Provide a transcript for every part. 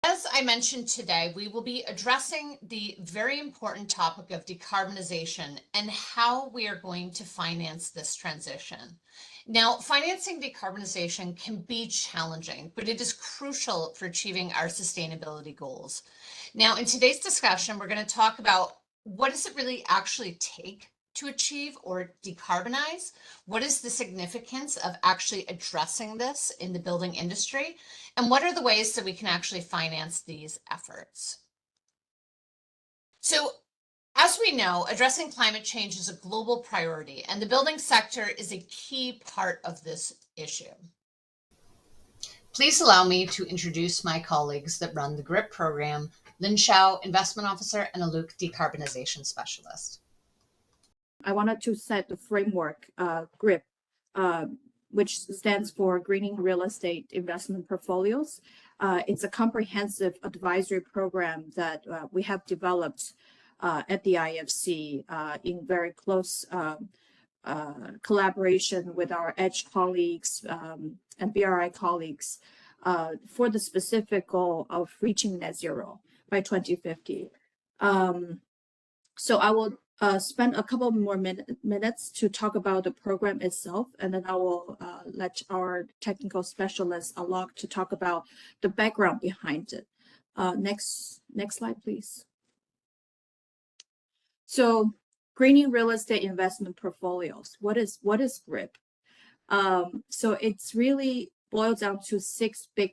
As I mentioned today, we will be addressing the very important topic of decarbonization and how we are going to finance this transition. Now, financing decarbonization can be challenging, but it is crucial for achieving our sustainability goals. Now, in today's discussion, we're going to talk about what does it really actually take to achieve or decarbonize? What is the significance of actually addressing this in the building industry? And what are the ways that we can actually finance these efforts? So, as we know, addressing climate change is a global priority, and the building sector is a key part of this issue. Please allow me to introduce my colleagues that run the GRIP program: Linshuo, Investment Officer, and Alok, Decarbonization Specialist. I wanted to set the framework, GRIP, which stands for Greening Real Estate Investment Portfolios. It's a comprehensive advisory program that we have developed at the IFC in very close collaboration with our EDGE colleagues and BRI colleagues for the specific goal of reaching net zero by 2050. So I will spend a couple more minutes to talk about the program itself, and then I will let our technical specialist, Alok, to talk about the background behind it. Next slide, please. So, greening real estate investment portfolios. What is GRIP? So it's really boiled down to 6 big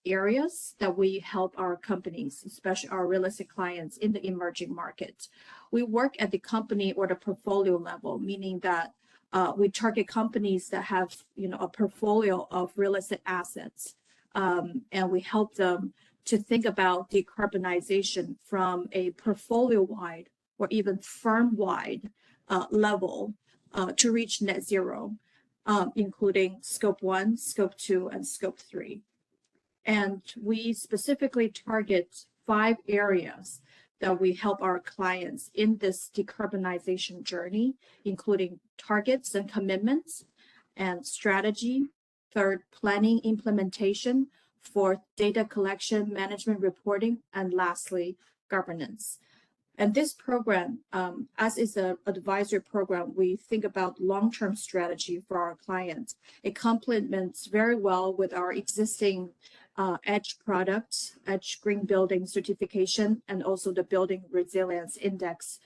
areas that we help our companies, especially our real estate clients in the emerging markets. We work at the company or the portfolio level, meaning that we target companies that have, a portfolio of real estate assets, and we help them to think about decarbonization from a portfolio-wide or even firm-wide level to reach net zero, including Scope 1, Scope 2, and Scope 3. And we specifically target 5 areas that we help our clients in this decarbonization journey, including targets and commitments and strategy. 3rd, planning implementation. 4th, data collection, management reporting, and lastly, governance. And this program, as is an advisory program, we think about long-term strategy for our clients. It complements very well with our existing EDGE products, EDGE Green Building Certification, and also the Building Resilience Index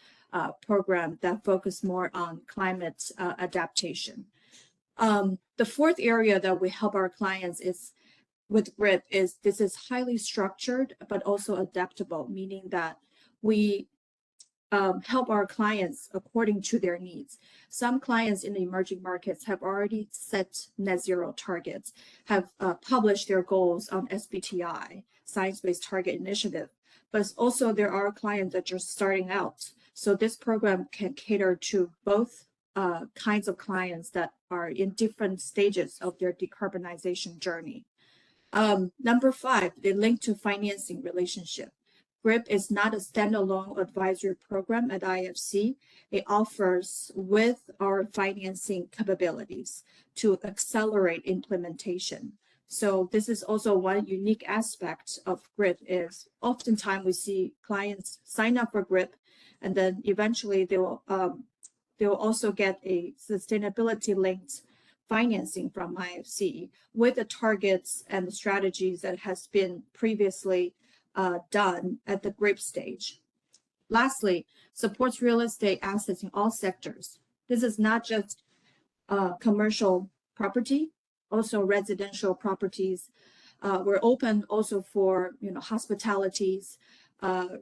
program that focus more on climate adaptation. The 4th area that we help our clients is with GRIP is this is highly structured, but also adaptable, meaning that we help our clients according to their needs. Some clients in the emerging markets have already set net zero targets, have published their goals on SBTI, Science-Based Target Initiative, but also there are clients that are just starting out. So this program can cater to both kinds of clients that are in different stages of their decarbonization journey. Number 5, the link to financing relationship. GRIP is not a standalone advisory program at IFC. It offers with our financing capabilities to accelerate implementation. So this is also one unique aspect of GRIP is oftentimes we see clients sign up for GRIP and then eventually they will also get a sustainability linked financing from IFC with the targets and the strategies that has been previously done at the GRIP stage. Lastly, supports real estate assets in all sectors. This is not just commercial property, also residential properties. We're open also for hospitalities,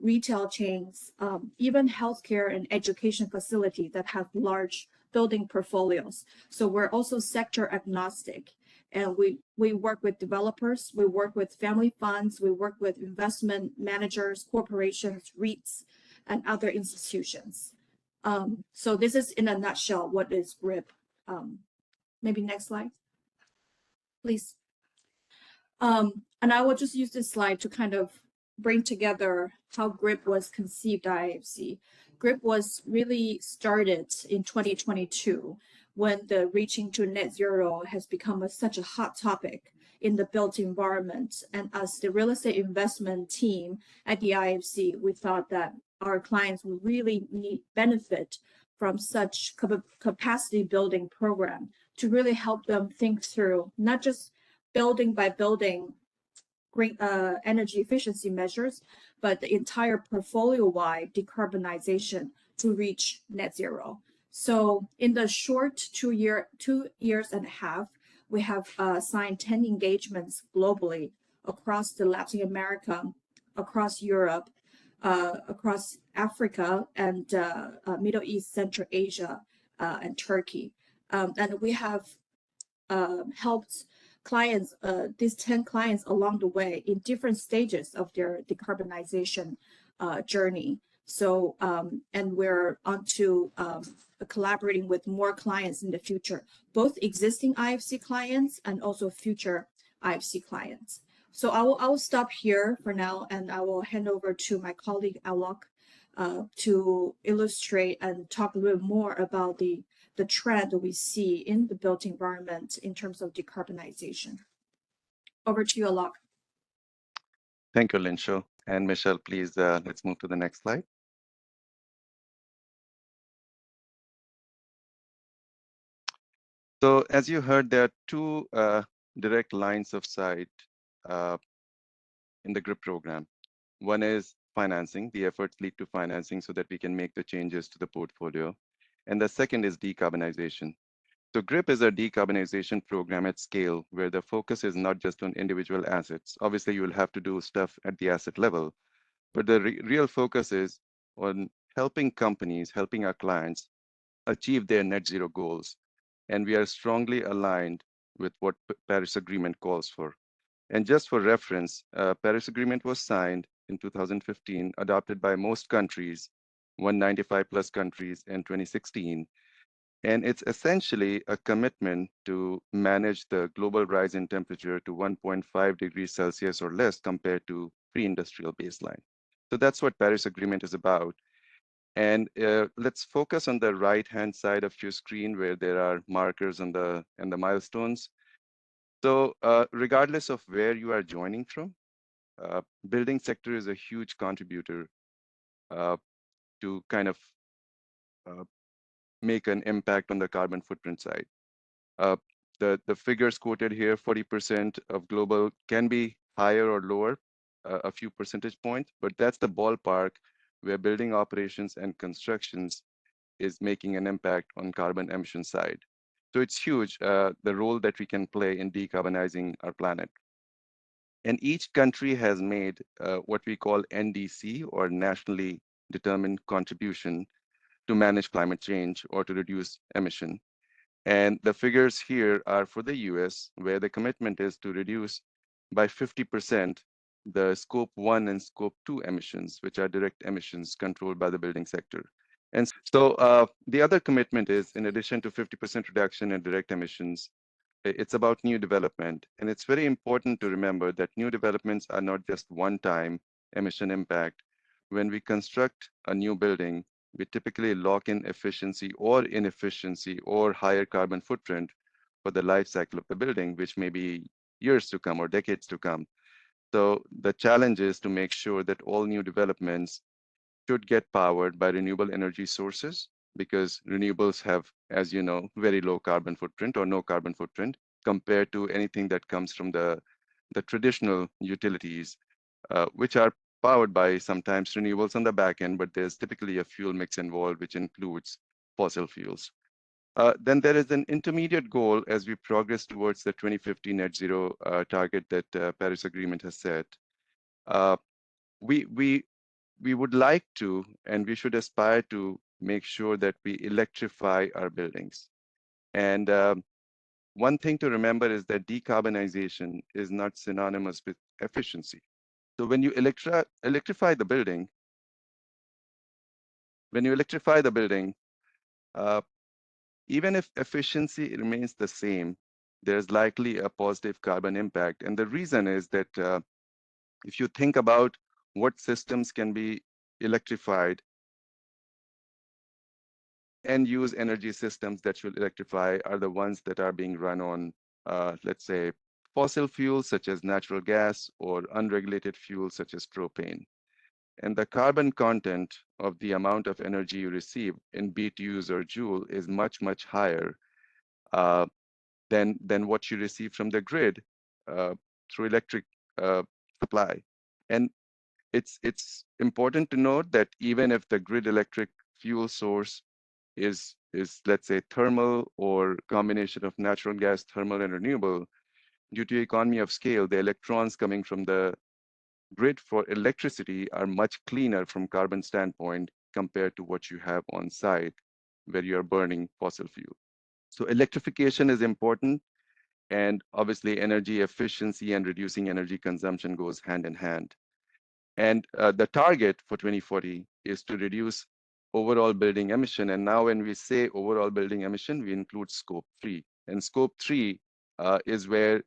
retail chains, even healthcare and education facilities that have large building portfolios. So we're also sector agnostic. And we work with developers, we work with family funds, we work with investment managers, corporations, REITs, and other institutions. So this is in a nutshell what is GRIP. Maybe next slide, please. And I will just use this slide to kind of bring together how GRIP was conceived at IFC. GRIP was really started in 2022 when the reaching to net zero has become such a hot topic in the built environment. And as the real estate investment team at the IFC, we thought that our clients would really need benefit from such capacity building program to really help them think through not just building by building green energy efficiency measures, but the entire portfolio-wide decarbonization to reach net zero. So in the short 2 years and a half, we have signed 10 engagements globally across the Latin America, across Europe, across Africa and Middle East, Central Asia, and Turkey. And we have helped clients, these 10 clients along the way in different stages of their decarbonization journey. So, and we're on to collaborating with more clients in the future, both existing IFC clients and also future IFC clients. So I will stop here for now, and I will hand over to my colleague Alok to illustrate and talk a little more about the trend we see in the built environment in terms of decarbonization. Over to you, Alok. Thank you, Linshuo. And Michelle, please, let's move to the next slide. So as you heard, there are two direct lines of sight in the GRIP program. One is financing. The efforts lead to financing so that we can make the changes to the portfolio. And the second is decarbonization. So GRIP is a decarbonization program at scale where the focus is not just on individual assets. Obviously, you will have to do stuff at the asset level, but the real focus is on helping companies, helping our clients achieve their net zero goals. And we are strongly aligned with what Paris Agreement calls for. And just for reference, Paris Agreement was signed in 2015, adopted by most countries, 195 plus countries in 2016. And it's essentially a commitment to manage the global rise in temperature to 1.5 degrees Celsius or less compared to pre-industrial baseline. So that's what Paris Agreement is about. And let's focus on the right-hand side of your screen where there are markers and the milestones. So regardless of where you are joining from, building sector is a huge contributor to kind of make an impact on the carbon footprint side. The figures quoted here, 40% of global can be higher or lower, a few percentage points, but that's the ballpark where building operations and constructions is making an impact on carbon emission side. So it's huge, the role that we can play in decarbonizing our planet. And each country has made what we call NDC, or nationally determined contribution, to manage climate change or to reduce emission. And the figures here are for the US, where the commitment is to reduce by 50% the scope 1 and scope 2 emissions, which are direct emissions controlled by the building sector. And so the other commitment is, in addition to 50% reduction in direct emissions, it's about new development. And it's very important to remember that new developments are not just one-time emission impact. When we construct a new building, we typically lock in efficiency or inefficiency or higher carbon footprint for the life cycle of the building, which may be years to come or decades to come. So the challenge is to make sure that all new developments should get powered by renewable energy sources, because renewables have, as you know, very low carbon footprint or no carbon footprint compared to anything that comes from the traditional utilities, which are powered by sometimes renewables on the back end, but there's typically a fuel mix involved, which includes fossil fuels. Then there is an intermediate goal as we progress towards the 2050 net zero target that Paris Agreement has set. We would like to, and we should aspire to, make sure that we electrify our buildings. And one thing to remember is that decarbonization is not synonymous with efficiency. So when you electrify the building, even if efficiency remains the same, there's likely a positive carbon impact. And the reason is that if you think about what systems can be electrified, end use energy systems that should electrify are the ones that are being run on, let's say, fossil fuels such as natural gas or unregulated fuels such as propane. And the carbon content of the amount of energy you receive in BTUs or joule is much, much higher uh, than what you receive from the grid uh, through electric uh, supply. And it's important to note that even if the grid electric fuel source is let's say thermal or combination of natural gas, thermal, and renewable, due to economy of scale, the electrons coming from the grid for electricity are much cleaner from carbon standpoint compared to what you have on site where you are burning fossil fuel. So electrification is important, and obviously energy efficiency and reducing energy consumption goes hand in hand. And the target for 2040 is to reduce overall building emission. And now when we say overall building emission, we include scope 3. And scope 3 is where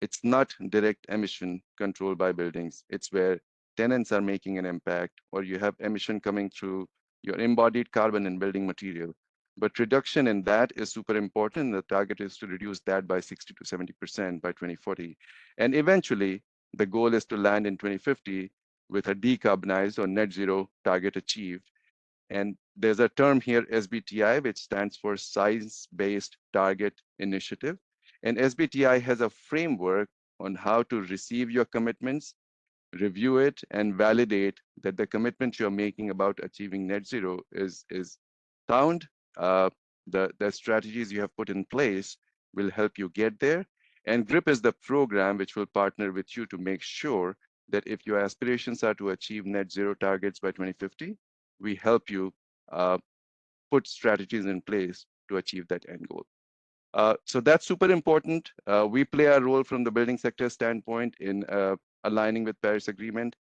it's not direct emission controlled by buildings. It's where tenants are making an impact, or you have emission coming through your embodied carbon and building material. But reduction in that is super important. The target is to reduce that by 60 to 70% by 2040. And eventually, the goal is to land in 2050 with a decarbonized or net zero target achieved. And there's a term here, SBTI, which stands for Science-Based Target Initiative. And SBTI has a framework on how to receive your commitments, review it, and validate that the commitment you're making about achieving net zero is sound. The strategies you have put in place will help you get there. And GRIP is the program which will partner with you to make sure that if your aspirations are to achieve net zero targets by 2050, we help you put strategies in place to achieve that end goal. So that's super important. We play a role from the building sector standpoint in aligning with Paris Agreement.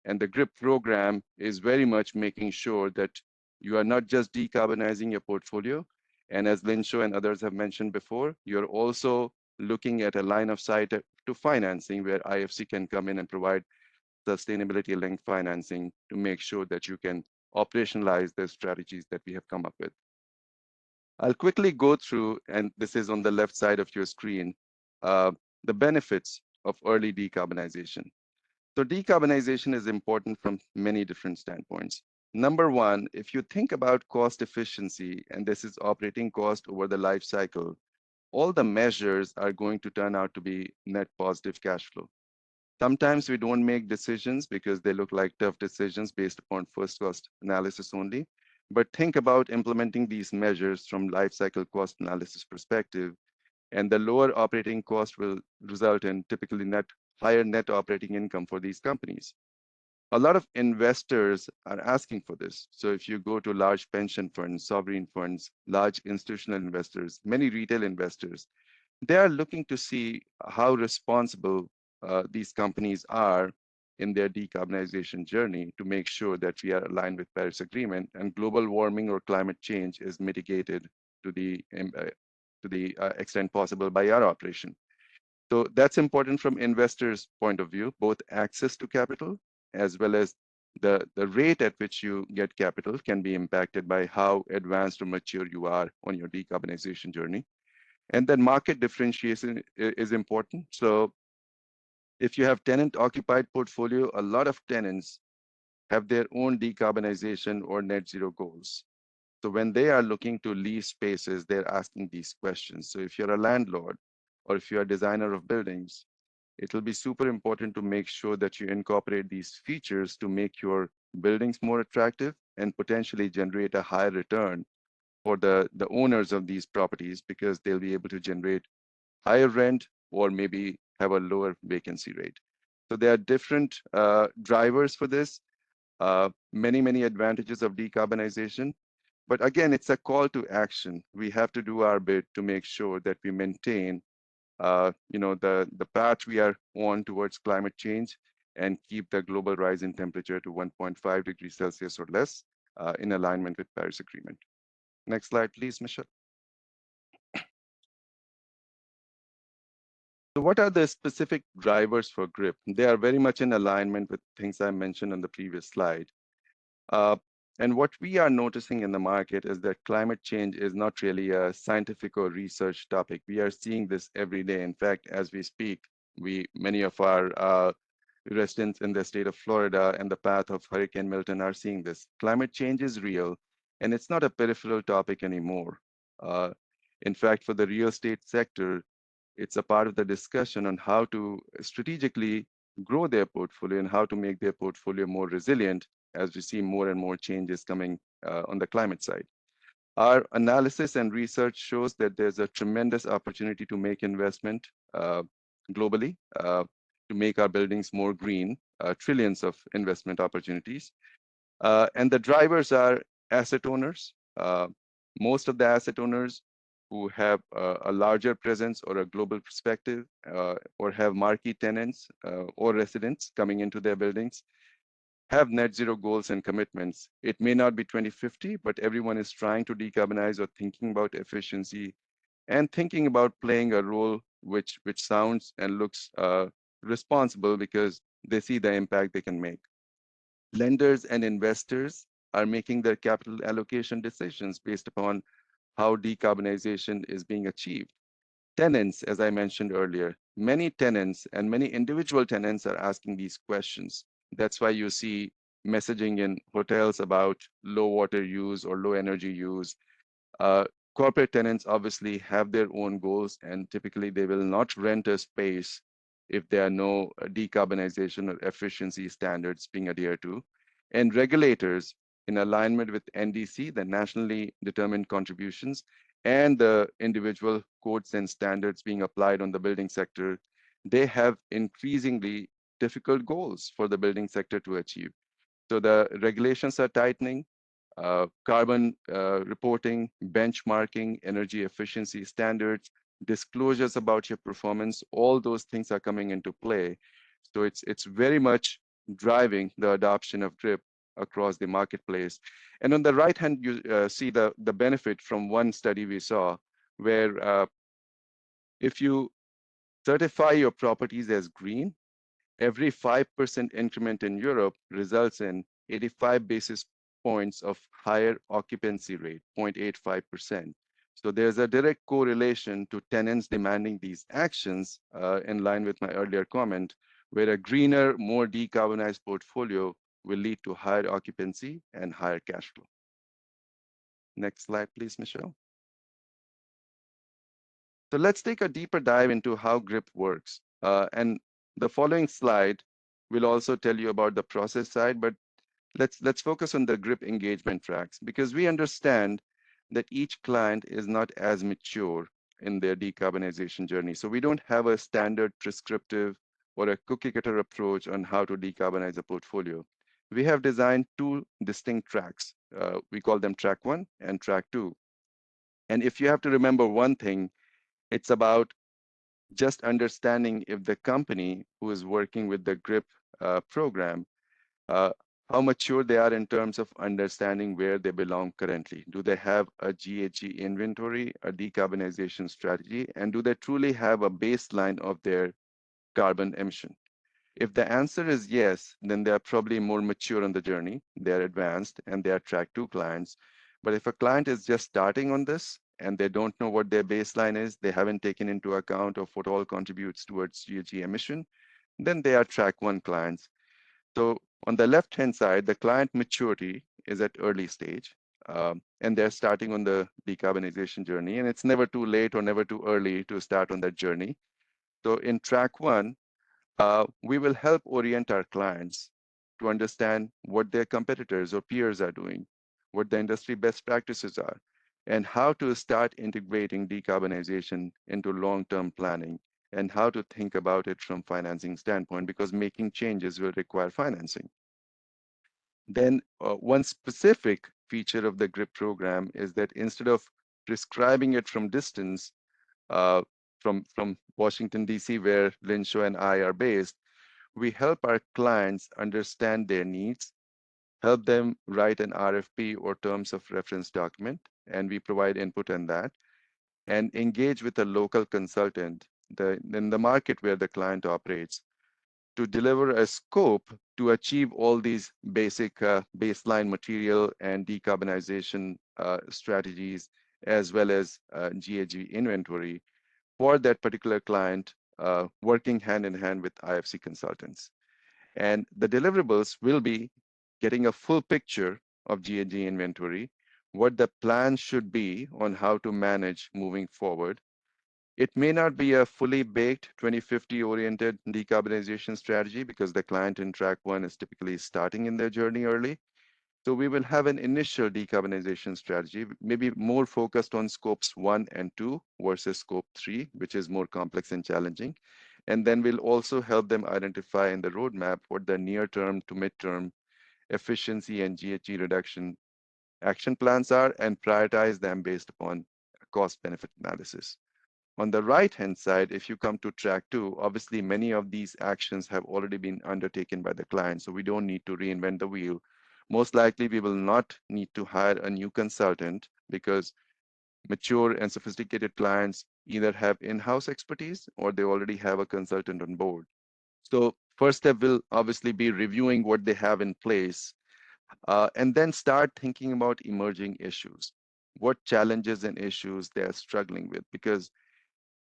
And the GRIP program is very much making sure that you are not just decarbonizing your portfolio. And as Linshuo and others have mentioned before, you're also looking at a line of sight to financing where IFC can come in and provide sustainability linked financing to make sure that you can operationalize the strategies that we have come up with. I'll quickly go through, and this is on the left side of your screen, the benefits of early decarbonization. So decarbonization is important from many different standpoints. Number one, if you think about cost efficiency, and this is operating cost over the life cycle, all the measures are going to turn out to be net positive cash flow. Sometimes we don't make decisions because they look like tough decisions based upon first cost analysis only. But think about implementing these measures from life cycle cost analysis perspective, and the lower operating cost will result in typically higher net operating income for these companies. A lot of investors are asking for this. So if you go to large pension funds, sovereign funds, large institutional investors, many retail investors, they are looking to see how responsible these companies are in their decarbonization journey to make sure that we are aligned with Paris Agreement and global warming or climate change is mitigated to the extent possible by our operation. So that's important from investors' point of view, both access to capital as well as the rate at which you get capital can be impacted by how advanced or mature you are on your decarbonization journey. And then market differentiation is important. So if you have tenant occupied portfolio, a lot of tenants have their own decarbonization or net zero goals. So when they are looking to lease spaces, they're asking these questions. So if you're a landlord or if you're a designer of buildings, it will be super important to make sure that you incorporate these features to make your buildings more attractive and potentially generate a higher return for the owners of these properties because they'll be able to generate higher rent or maybe have a lower vacancy rate. So there are different drivers for this, many advantages of decarbonization. But again, it's a call to action. We have to do our bit to make sure that we maintain the path we are on towards climate change and keep the global rise in temperature to 1.5 degrees Celsius or less in alignment with Paris Agreement. Next slide, please, Michelle. So what are the specific drivers for GRIP? They are very much in alignment with things I mentioned on the previous slide. And what we are noticing in the market is that climate change is not really a scientific or research topic. We are seeing this every day. In fact, as we speak, Many of our residents in the state of Florida and the path of Hurricane Milton are seeing this. Climate change is real, and it's not a peripheral topic anymore. Uh, in fact, for the real estate sector, it's a part of the discussion on how to strategically grow their portfolio and how to make their portfolio more resilient as we see more and more changes coming on the climate side. Our analysis and research shows that there's a tremendous opportunity to make investment globally, to make our buildings more green, trillions of investment opportunities. And the drivers are asset owners. Most of the asset owners who have a larger presence or a global perspective or have marquee tenants or residents coming into their buildings have net zero goals and commitments. It may not be 2050, but everyone is trying to decarbonize or thinking about efficiency and thinking about playing a role which sounds and looks responsible because they see the impact they can make. Lenders and investors are making their capital allocation decisions based upon how decarbonization is being achieved. Tenants, as I mentioned earlier, many tenants and many individual tenants are asking these questions. That's why you see messaging in hotels about low water use or low energy use. Uh, Corporate tenants obviously have their own goals, and typically they will not rent a space if there are no decarbonization or efficiency standards being adhered to. And regulators, in alignment with NDC, the nationally determined contributions, and the individual codes and standards being applied on the building sector, they have increasingly difficult goals for the building sector to achieve. So the regulations are tightening, carbon reporting, benchmarking, energy efficiency standards, disclosures about your performance, all those things are coming into play. So it's very much driving the adoption of DRIP across the marketplace. And on the right hand, you see the benefit from one study we saw, where if you certify your properties as green, every 5% increment in Europe results in 85 basis points of higher occupancy rate, 0.85%. So there's a direct correlation to tenants demanding these actions in line with my earlier comment, where a greener, more decarbonized portfolio will lead to higher occupancy and higher cash flow. Next slide, please, Michelle. So let's take a deeper dive into how GRIP works. And the following slide will also tell you about the process side, but let's focus on the GRIP engagement tracks because we understand that each client is not as mature in their decarbonization journey. So we don't have a standard prescriptive or a cookie cutter approach on how to decarbonize a portfolio. We have designed two distinct tracks. We call them track 1 and track 2. And if you have to remember one thing, it's about just understanding if the company who is working with the GRIP program, how mature they are in terms of understanding where they belong currently. Do they have a GHG inventory, a decarbonization strategy, and do they truly have a baseline of their carbon emission? If the answer is yes, then they are probably more mature on the journey, they're advanced, and they are track 2 clients. But if a client is just starting on this and they don't know what their baseline is, they haven't taken into account of what all contributes towards GHG emission, then they are track 1 clients. So on the left-hand side, the client maturity is at early stage, and they're starting on the decarbonization journey. And it's never too late or never too early to start on that journey. So in track 1, we will help orient our clients to understand what their competitors or peers are doing, what the industry best practices are, and how to start integrating decarbonization into long-term planning and how to think about it from financing standpoint, because making changes will require financing. Then one specific feature of the GRIP program is that instead of prescribing it from distance, from Washington, D.C., where Linshuo and I are based, we help our clients understand their needs, help them write an RFP or terms of reference document, and we provide input on that, and engage with a local consultant in the market where the client operates to deliver a scope to achieve all these basic baseline material and decarbonization strategies, as well as GHG inventory for that particular client working hand in hand with IFC consultants. And the deliverables will be getting a full picture of GHG inventory, what the plan should be on how to manage moving forward. It may not be a fully baked 2050 oriented decarbonization strategy because the client in track one is typically starting in their journey early. So we will have an initial decarbonization strategy, maybe more focused on scopes 1 and 2 versus scope 3, which is more complex and challenging. And then we'll also help them identify in the roadmap what the near term to midterm efficiency and GHG reduction action plans are and prioritize them based upon cost benefit analysis. On the right-hand side, if you come to track 2, obviously many of these actions have already been undertaken by the client, so we don't need to reinvent the wheel. Most likely, we will not need to hire a new consultant because mature and sophisticated clients either have in-house expertise or they already have a consultant on board. So first step will obviously be reviewing what they have in place and then start thinking about emerging issues, what challenges and issues they are struggling with, because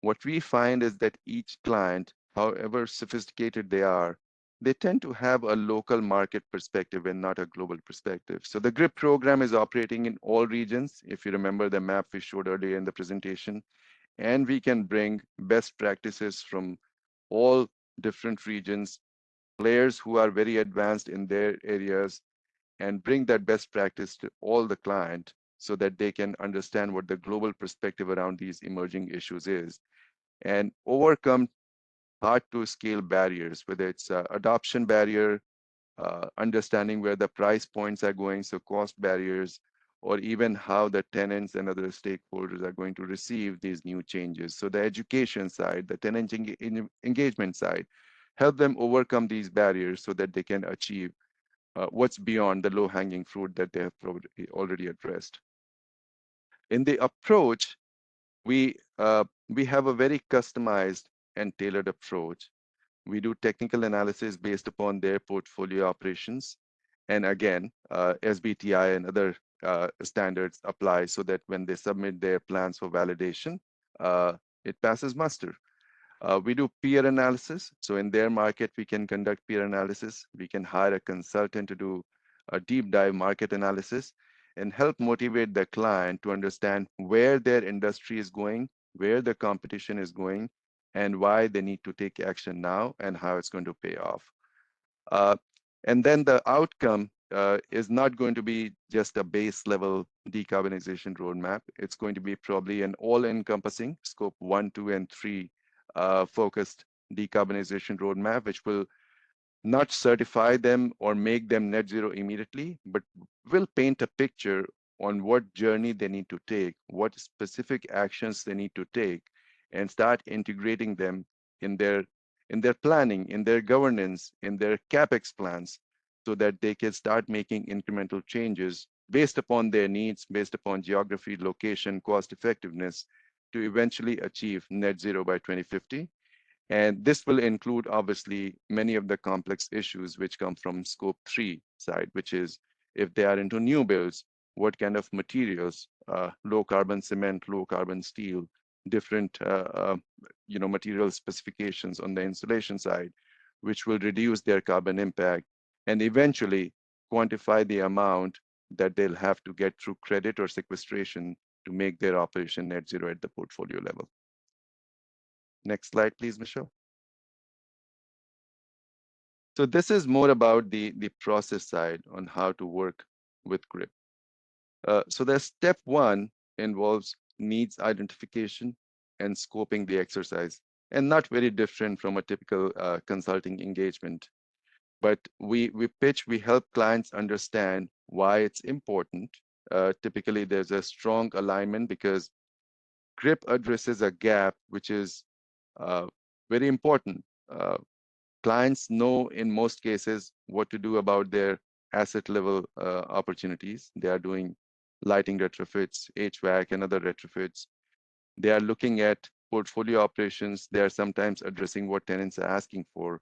what we find is that each client, however sophisticated they are, they tend to have a local market perspective and not a global perspective. So the GRIP program is operating in all regions. If you remember the map we showed earlier in the presentation, and we can bring best practices from all different regions, players who are very advanced in their areas, and bring that best practice to all the client so that they can understand what the global perspective around these emerging issues is and overcome hard to scale barriers, whether it's adoption barrier, understanding where the price points are going, so cost barriers, or even how the tenants and other stakeholders are going to receive these new changes. So the education side, the tenant engagement side, help them overcome these barriers so that they can achieve what's beyond the low-hanging fruit that they have already addressed. In the approach, we have a very customized and tailored approach. We do technical analysis based upon their portfolio operations. And again, SBTI and other standards apply so that when they submit their plans for validation, it passes muster. We do peer analysis. So in their market, we can conduct peer analysis. We can hire a consultant to do a deep dive market analysis and help motivate the client to understand where their industry is going, where the competition is going, and why they need to take action now and how it's going to pay off. Uh, and then the outcome is not going to be just a base level decarbonization roadmap. It's going to be probably an all-encompassing scope 1, 2, and 3 focused decarbonization roadmap, which will not certify them or make them net zero immediately, but will paint a picture on what journey they need to take, what specific actions they need to take, and start integrating them in their planning, in their governance, in their capex plans, so that they can start making incremental changes based upon their needs, based upon geography, location, cost effectiveness, to eventually achieve net zero by 2050. And this will include, obviously, many of the complex issues which come from scope 3 side, which is if they are into new builds, what kind of materials, low carbon cement, low carbon steel, different material specifications on the insulation side, which will reduce their carbon impact and eventually quantify the amount that they'll have to get through credit or sequestration to make their operation net zero at the portfolio level. Next slide, please, Michelle. So this is more about the process side on how to work with GRIP. So the step 1 involves needs identification and scoping the exercise, and not very different from a typical consulting engagement. But we help clients understand why it's important. Typically, there's a strong alignment because GRIP addresses a gap which is very important. Clients know in most cases what to do about their asset level opportunities. They are doing lighting retrofits, HVAC, and other retrofits. They are looking at portfolio operations. They are sometimes addressing what tenants are asking for.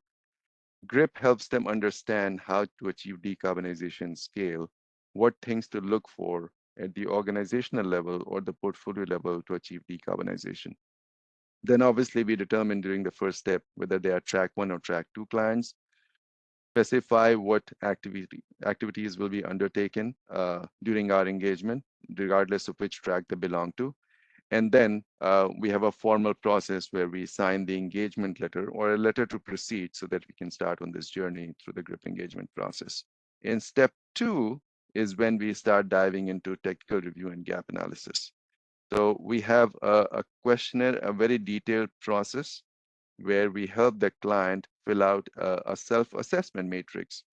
GRIP helps them understand how to achieve decarbonization scale, what things to look for at the organizational level or the portfolio level to achieve decarbonization. Then obviously we determine during the first step whether they are track 1 or track 2 clients, specify what activities will be undertaken during our engagement, regardless of which track they belong to. And then we have a formal process where we sign the engagement letter or a letter to proceed so that we can start on this journey through the GRIP engagement process. In step 2 is when we start diving into technical review and gap analysis. So we have a questionnaire, a very detailed process where we help the client fill out a self-assessment matrix.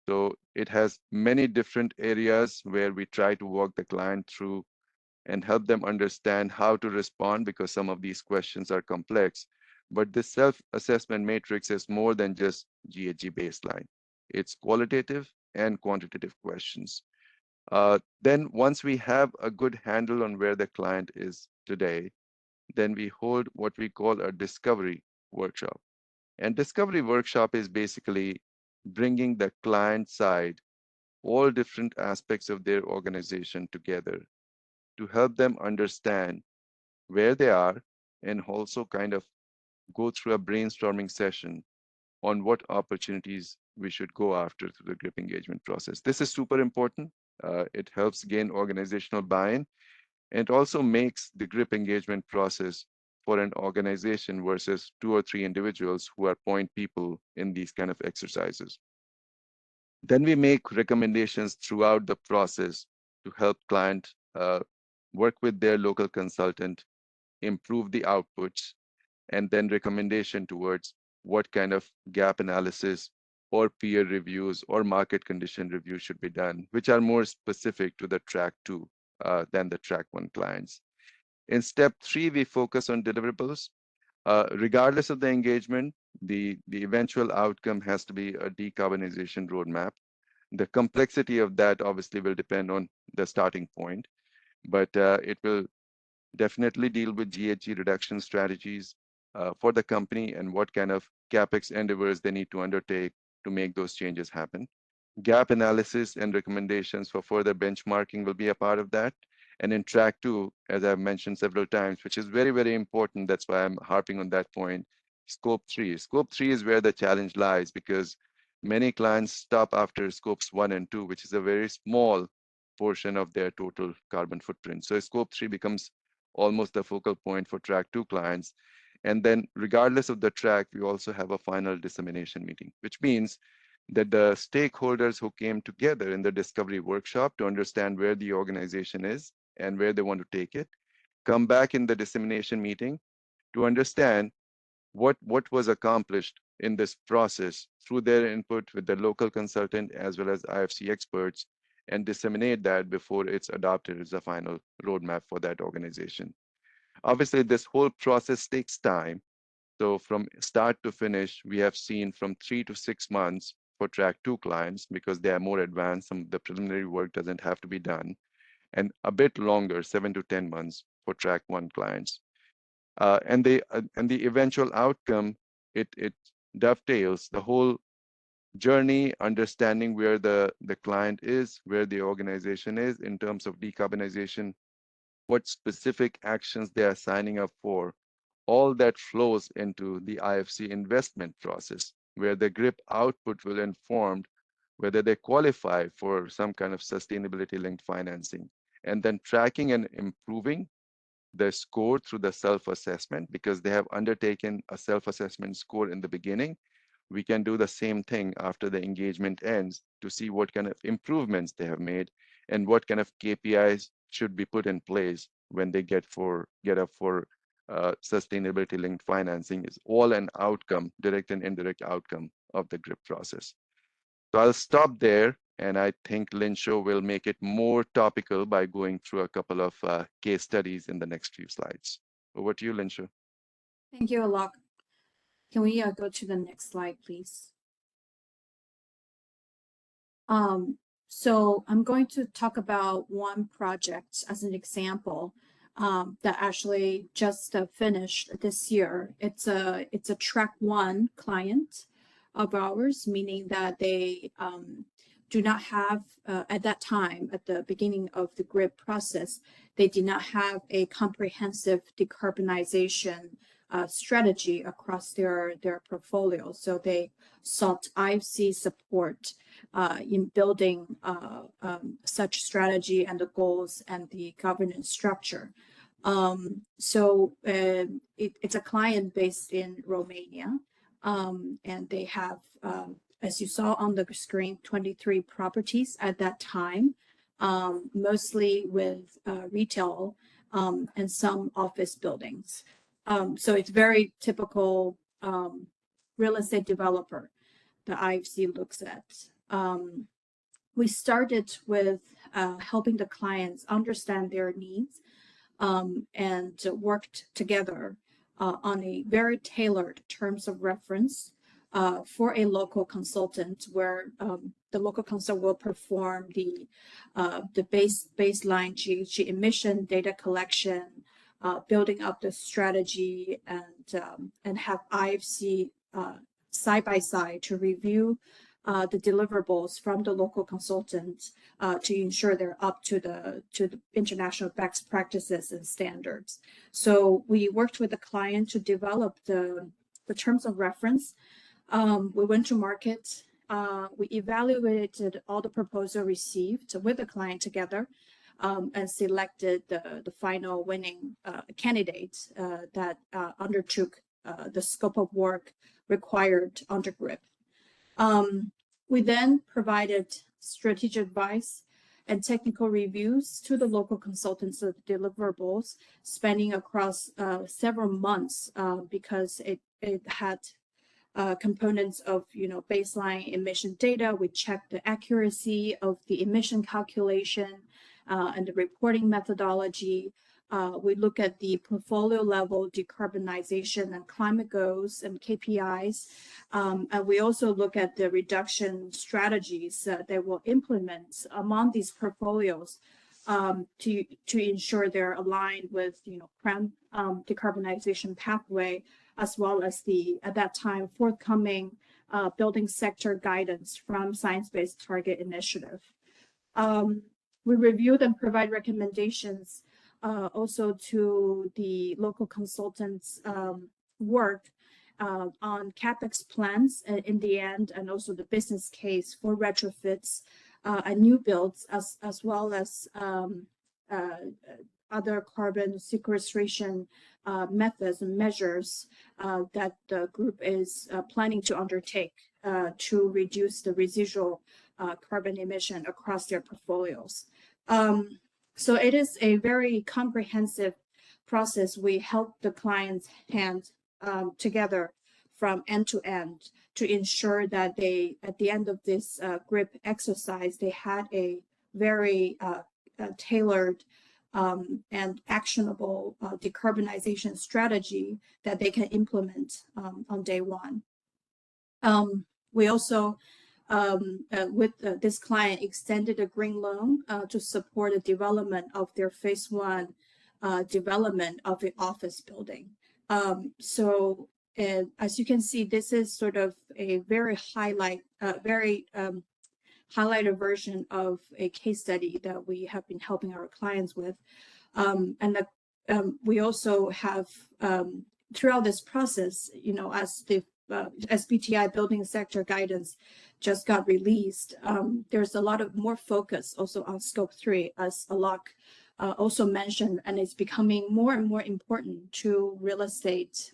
So it has many different areas where we try to walk the client through and help them understand how to respond, because some of these questions are complex. But this self-assessment matrix is more than just GHG baseline. It's qualitative and quantitative questions. Then once we have a good handle on where the client is today, then we hold what we call a discovery workshop. And discovery workshop is basically bringing the client side, all different aspects of their organization together to help them understand where they are and also kind of go through a brainstorming session on what opportunities we should go after through the GRIP engagement process. This is super important. It helps gain organizational buy-in and also makes the GRIP engagement process for an organization versus 2 or 3 individuals who are point people in these kind of exercises. Then we make recommendations throughout the process to help client work with their local consultant, improve the outputs, and then recommendation towards what kind of gap analysis or peer reviews or market condition reviews should be done, which are more specific to the track 2 than the track 1 clients. In step 3, we focus on deliverables. Regardless of the engagement, the eventual outcome has to be a decarbonization roadmap. The complexity of that obviously will depend on the starting point, but it will definitely deal with GHG reduction strategies for the company and what kind of CapEx endeavors they need to undertake to make those changes happen. Gap analysis and recommendations for further benchmarking will be a part of that. And in track 2, as I've mentioned several times, which is very, very important, that's why I'm harping on that point, scope 3. Scope 3 is where the challenge lies, because many clients stop after scopes 1 and 2, which is a very small portion of their total carbon footprint. So scope 3 becomes almost the focal point for track 2 clients. And then regardless of the track, we also have a final dissemination meeting, which means that the stakeholders who came together in the discovery workshop to understand where the organization is and where they want to take it, come back in the dissemination meeting to understand what was accomplished in this process through their input with the local consultant as well as IFC experts, and disseminate that before it's adopted as a final roadmap for that organization. Obviously, this whole process takes time. So from start to finish, we have seen from 3 to 6 months for track 2 clients because they are more advanced. Some of the preliminary work doesn't have to be done, and a bit longer, 7 to 10 months for track 1 clients. And the eventual outcome, it dovetails the whole journey, understanding where the client is, where the organization is in terms of decarbonization, what specific actions they are signing up for. All that flows into the IFC investment process, where the GRIP output will inform whether they qualify for some kind of sustainability-linked financing, and then tracking and improving the score through the self-assessment, because they have undertaken a self-assessment score in the beginning. We can do the same thing after the engagement ends to see what kind of improvements they have made and what kind of KPIs should be put in place when they get up for sustainability-linked financing. Is all an outcome, direct and indirect outcome of the GRIP process. So I'll stop there, and I think Linshuo will make it more topical by going through a couple of case studies in the next few slides. Over to you, Linshuo. Thank you, Alok. Can we go to the next slide, please? So I'm going to talk about one project as an example that actually just finished this year. It's a track 1 client of ours, meaning that they do not have, at that time, at the beginning of the GRIP process, they did not have a comprehensive decarbonization strategy across their portfolio. So they sought IFC support in building such strategy and the goals and the governance structure. It's a client based in Romania, and they have, as you saw on the screen, 23 properties at that time, mostly with retail and some office buildings. So it's very typical real estate developer that IFC looks at. We started with helping the clients understand their needs and worked together on a very tailored terms of reference for a local consultant, where the local consultant will perform the baseline GHG emission data collection, building up the strategy, and have IFC side by side to review the deliverables from the local consultant to ensure they're up to the international best practices and standards. So we worked with the client to develop the terms of reference. We went to market. We evaluated all the proposals received with the client together, and selected the final winning candidate that undertook the scope of work required under GRIP. We then provided strategic advice and technical reviews to the local consultants of deliverables, spanning across several months because it had components of baseline emission data. We checked the accuracy of the emission calculation and the reporting methodology. We look at the portfolio level decarbonization and climate goals and KPIs. And we also look at the reduction strategies they will implement among these portfolios to ensure they're aligned with PREM decarbonization pathway, as well as the, at that time, forthcoming building sector guidance from Science-Based Target Initiative. We reviewed and provide recommendations also to the local consultants' work on CapEx plans in the end, and also the business case for retrofits and new builds, as well as other carbon sequestration methods and measures that the group is planning to undertake to reduce the residual carbon emission across their portfolios. So it is a very comprehensive process. We help the clients hand together from end to end to ensure that they, at the end of this GRIP exercise, they had a very tailored and actionable decarbonization strategy that they can implement on day one. We also, with this client, extended a green loan to support the development of their phase one development of the office building. So as you can see, this is sort of a very highlighted version of a case study that we have been helping our clients with. And we also have, throughout this process, as the SBTi building sector guidance just got released, there's a lot of more focus also on scope 3, as Alok also mentioned, and it's becoming more and more important to real estate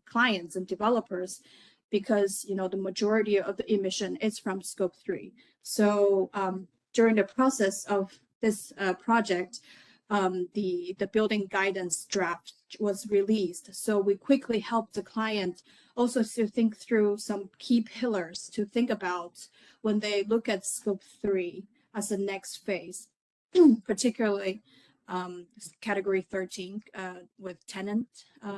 clients and developers, because the majority of the emission is from scope 3. So during the process of this project, the building guidance draft was released. So we quickly helped the client also to think through some key pillars to think about when they look at scope 3 as the next phase, particularly category 13 with tenant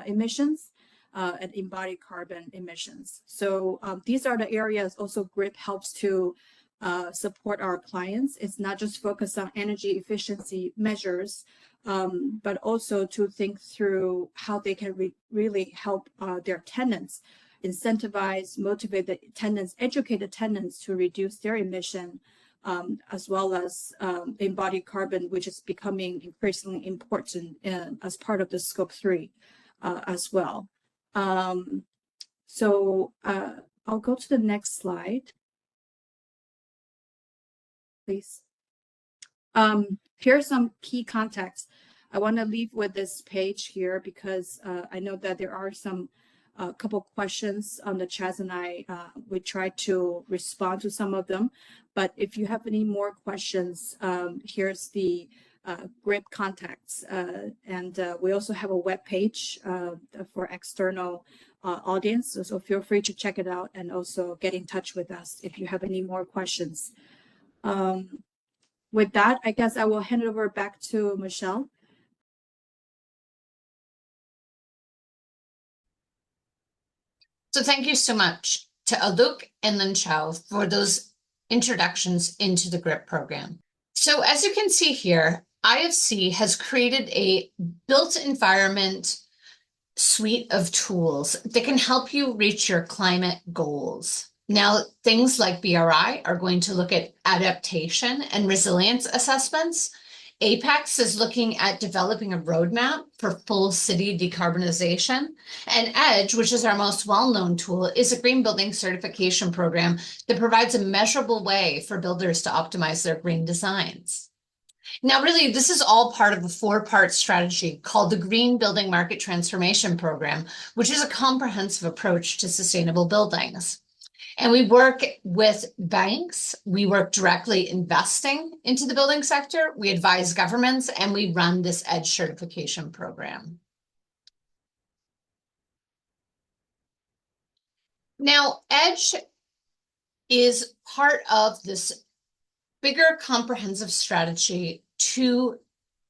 emissions and embodied carbon emissions. So these are the areas also GRIP helps to support our clients. It's not just focused on energy efficiency measures, but also to think through how they can really help their tenants, incentivize, motivate the tenants, educate the tenants to reduce their emission, as well as embodied carbon, which is becoming increasingly important as part of the scope 3 as well. So I'll go to the next slide, please. Here are some key contacts. I want to leave with this page here because I know that there are some couple questions on the chat, and we try to respond to some of them. But if you have any more questions, here's the GRIP contacts, and we also have a web page for external audience. So feel free to check it out and also get in touch with us if you have any more questions. With that, I guess I will hand it over back to Michelle. So thank you so much to Alok and Linshuo for those introductions into the GRIP program. So as you can see here, IFC has created a built environment suite of tools that can help you reach your climate goals. Now, things like BRI are going to look at adaptation and resilience assessments. Apex is looking at developing a roadmap for full city decarbonization. And EDGE, which is our most well-known tool, is a green building certification program that provides a measurable way for builders to optimize their green designs. Now, really, this is all part of a four-part strategy called the Green Building Market Transformation Program, which is a comprehensive approach to sustainable buildings. And we work with banks, we work directly investing into the building sector, we advise governments, and we run this EDGE certification program. Now, EDGE is part of this bigger comprehensive strategy to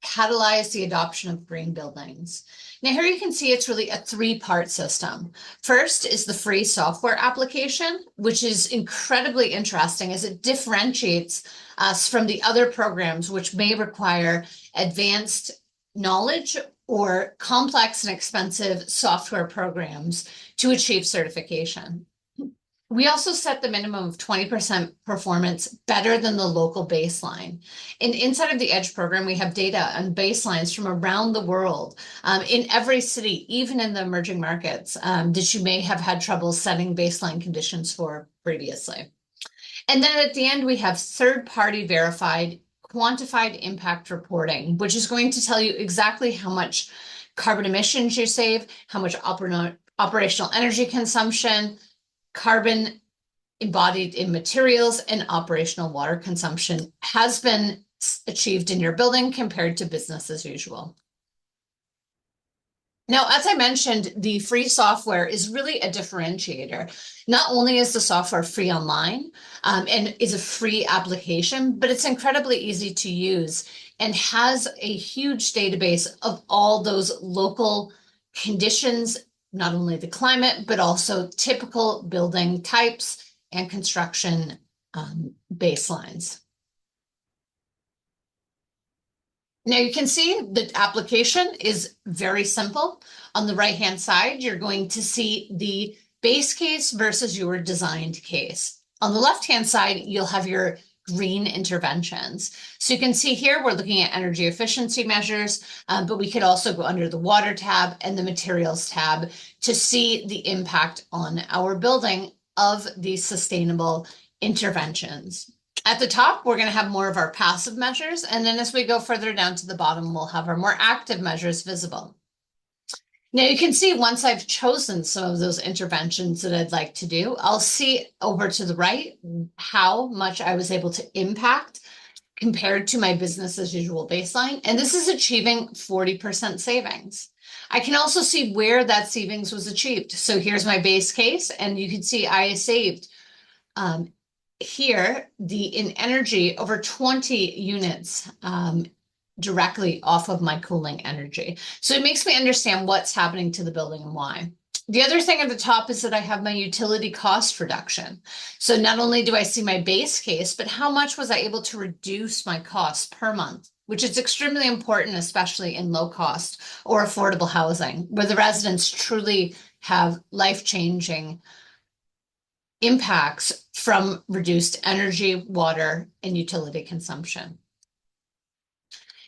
catalyze the adoption of green buildings. Now here you can see it's really a three-part system. First is the free software application, which is incredibly interesting as it differentiates us from the other programs which may require advanced knowledge or complex and expensive software programs to achieve certification. We also set the minimum of 20% performance better than the local baseline. And inside of the EDGE program, we have data on baselines from around the world in every city, even in the emerging markets that you may have had trouble setting baseline conditions for previously. And then at the end, we have third-party verified quantified impact reporting, which is going to tell you exactly how much carbon emissions you save, how much operational energy consumption, carbon embodied in materials, and operational water consumption has been achieved in your building compared to business as usual. Now, as I mentioned, the free software is really a differentiator. Not only is the software free online and is a free application, but it's incredibly easy to use and has a huge database of all those local conditions, not only the climate, but also typical building types and construction baselines. Now you can see the application is very simple. On the right-hand side, you're going to see the base case versus your designed case. On the left-hand side, you'll have your green interventions. So you can see here, we're looking at energy efficiency measures, but we could also go under the water tab and the materials tab to see the impact on our building of these sustainable interventions. At the top, we're going to have more of our passive measures, and then as we go further down to the bottom, we'll have our more active measures visible. Now you can see once I've chosen some of those interventions that I'd like to do, I'll see over to the right how much I was able to impact compared to my business as usual baseline. And this is achieving 40% savings. I can also see where that savings was achieved. So here's my base case, and you can see I saved here in energy over 20 units directly off of my cooling energy. So it makes me understand what's happening to the building and why. The other thing at the top is that I have my utility cost reduction. So not only do I see my base case, but how much was I able to reduce my costs per month, which is extremely important, especially in low cost or affordable housing, where the residents truly have life-changing impacts from reduced energy, water, and utility consumption.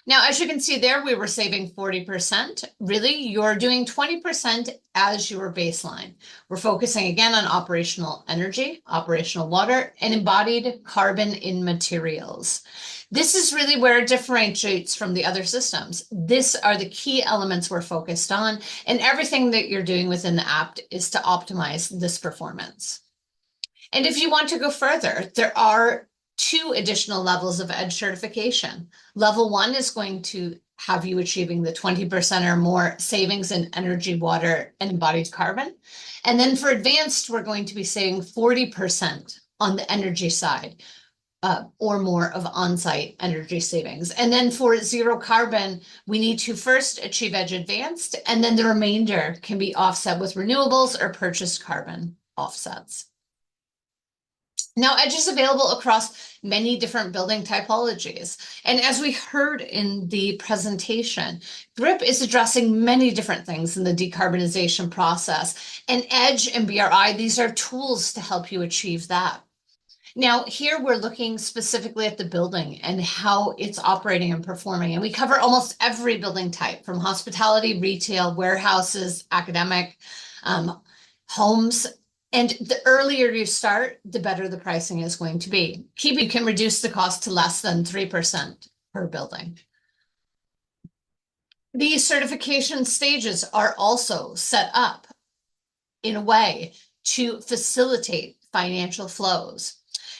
Now, as you can see there, we were saving 40%. Really, you're doing 20% as your baseline. We're focusing again on operational energy, operational water, and embodied carbon in materials. This is really where it differentiates from the other systems. These are the key elements we're focused on, and everything that you're doing within the app is to optimize this performance. And if you want to go further, there are 2 additional levels of EDGE certification. Level 1 is going to have you achieving the 20% or more savings in energy, water, and embodied carbon. And then for advanced, we're going to be saving 40% on the energy side or more of on-site energy savings. And then for zero carbon, we need to first achieve EDGE advanced, and then the remainder can be offset with renewables or purchased carbon offsets. Now, EDGE is available across many different building typologies. And as we heard in the presentation, GRIP is addressing many different things in the decarbonization process. And EDGE and BRI, these are tools to help you achieve that. Now, here we're looking specifically at the building and how it's operating and performing. And we cover almost every building type, from hospitality, retail, warehouses, academic, homes. And the earlier you start, the better the pricing is going to be. You can reduce the cost to less than 3% per building. These certification stages are also set up in a way to facilitate financial flows.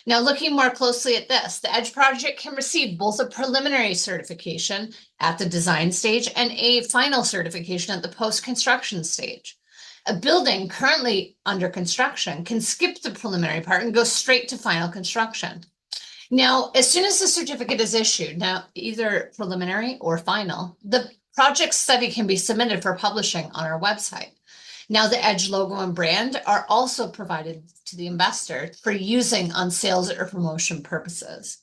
Now, looking more closely at this, the EDGE project can receive both a preliminary certification at the design stage and a final certification at the post-construction stage. A building currently under construction can skip the preliminary part and go straight to final construction. Now, as soon as the certificate is issued, now either preliminary or final, the project study can be submitted for publishing on our website. Now, the EDGE logo and brand are also provided to the investor for using on sales or promotion purposes.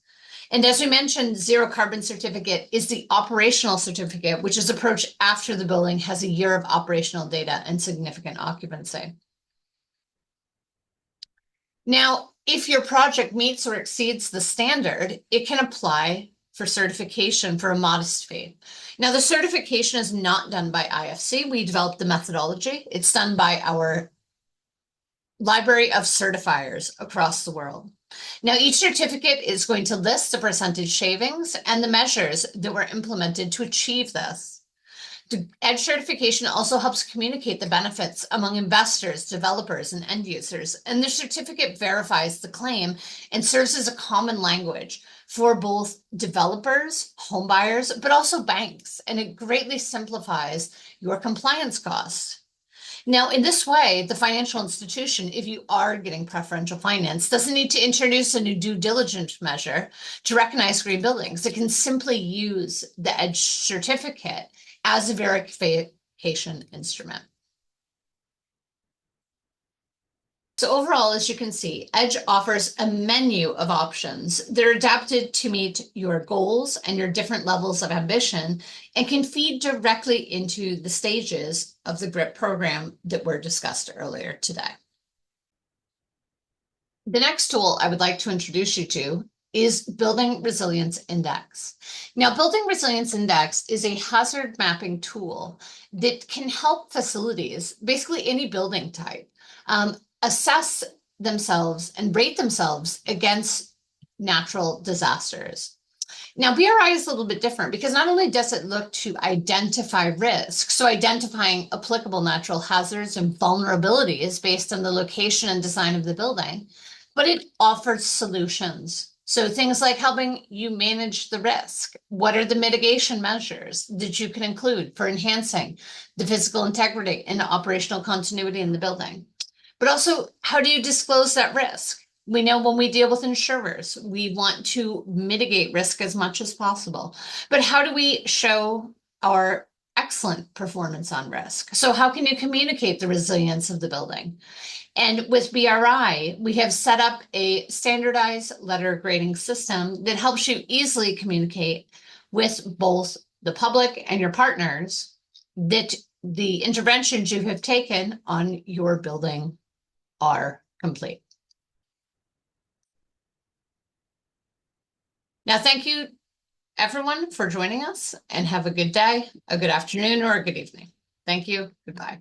And as we mentioned, zero carbon certificate is the operational certificate, which is approached after the building has a year of operational data and significant occupancy. Now, if your project meets or exceeds the standard, it can apply for certification for a modest fee. Now, the certification is not done by IFC. We developed the methodology. It's done by our library of certifiers across the world. Now, each certificate is going to list the percentage savings and the measures that were implemented to achieve this. The EDGE certification also helps communicate the benefits among investors, developers, and end users. And the certificate verifies the claim and serves as a common language for both developers, home buyers, but also banks. And it greatly simplifies your compliance costs. Now, in this way, the financial institution, if you are getting preferential finance, doesn't need to introduce a new due diligence measure to recognize green buildings. It can simply use the EDGE certificate as a verification instrument. So overall, as you can see, EDGE offers a menu of options that are adapted to meet your goals and your different levels of ambition and can feed directly into the stages of the GRIP program that were discussed earlier today. The next tool I would like to introduce you to is Building Resilience Index. Now, Building Resilience Index is a hazard mapping tool that can help facilities, basically any building type, assess themselves and rate themselves against natural disasters. Now, BRI is a little bit different because not only does it look to identify risk, so identifying applicable natural hazards and vulnerabilities based on the location and design of the building, but it offers solutions. So things like helping you manage the risk. What are the mitigation measures that you can include for enhancing the physical integrity and operational continuity in the building? But also, how do you disclose that risk? We know when we deal with insurers, we want to mitigate risk as much as possible. But how do we show our excellent performance on risk? So how can you communicate the resilience of the building? And with BRI, we have set up a standardized letter grading system that helps you easily communicate with both the public and your partners that the interventions you have taken on your building are complete. Now, thank you everyone for joining us, and have a good day, a good afternoon, or a good evening. Thank you. Goodbye.